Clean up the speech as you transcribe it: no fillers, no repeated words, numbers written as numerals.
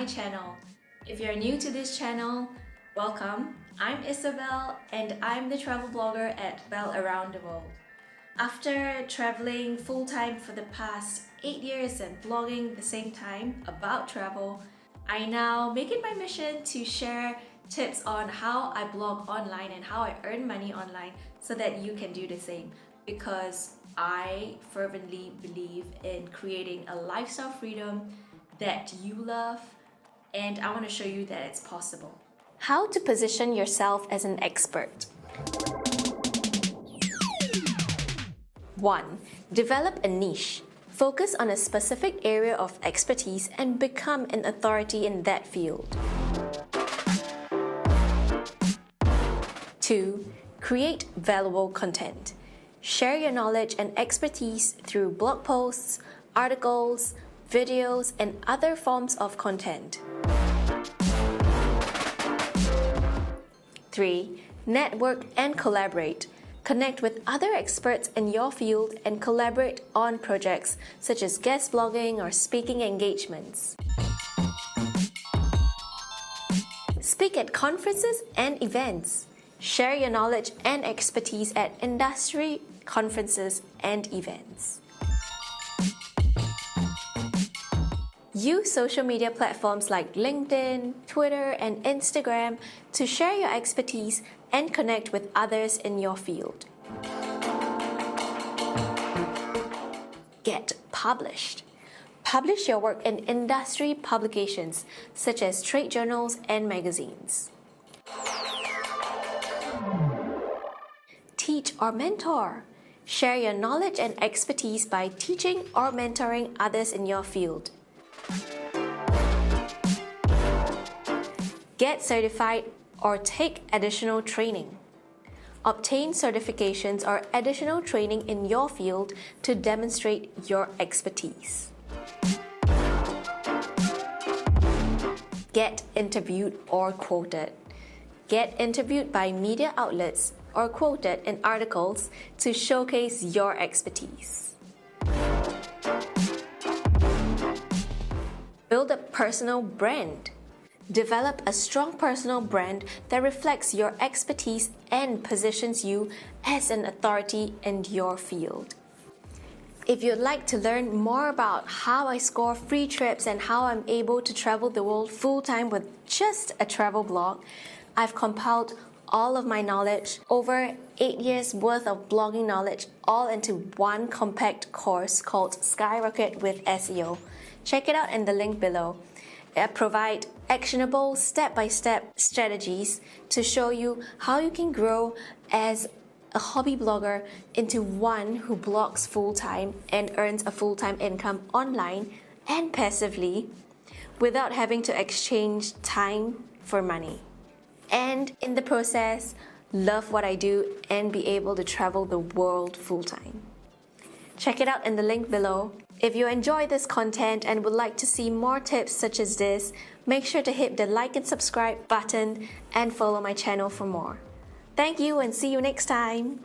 my channel. If you're new to this channel, welcome. I'm Isabel and I'm the travel blogger at Belle Around the World. After traveling full-time for the past 8 years and blogging at the same time about travel, I now make it my mission to share tips on how I blog online and how I earn money online so that you can do the same, because I fervently believe in creating a lifestyle freedom that you love, and I want to show you that it's possible. How to position yourself as an expert. 1. Develop a niche. Focus on a specific area of expertise and become an authority in that field. 2. Create valuable content. Share your knowledge and expertise through blog posts, articles, videos, and other forms of content. 3. Network and collaborate. Connect with other experts in your field and collaborate on projects such as guest blogging or speaking engagements. Speak at conferences and events. Share your knowledge and expertise at industry conferences and events. Use social media platforms like LinkedIn, Twitter, and Instagram to share your expertise and connect with others in your field. Get published. Publish your work in industry publications such as trade journals and magazines. Teach or mentor. Share your knowledge and expertise by teaching or mentoring others in your field. Get certified or take additional training. Obtain certifications or additional training in your field to demonstrate your expertise. Get interviewed or quoted. Get interviewed by media outlets or quoted in articles to showcase your expertise. Build a personal brand. Develop a strong personal brand that reflects your expertise and positions you as an authority in your field. If you'd like to learn more about how I score free trips and how I'm able to travel the world full-time with just a travel blog, I've compiled all of my knowledge, over 8 years worth of blogging knowledge, all into one compact course called Skyrocket with SEO. Check it out in the link below. I provide actionable step-by-step strategies to show you how you can grow as a hobby blogger into one who blogs full-time and earns a full-time income online and passively without having to exchange time for money. And in the process, love what I do and be able to travel the world full-time. Check it out in the link below. If you enjoy this content and would like to see more tips such as this, make sure to hit the like and subscribe button and follow my channel for more. Thank you and see you next time.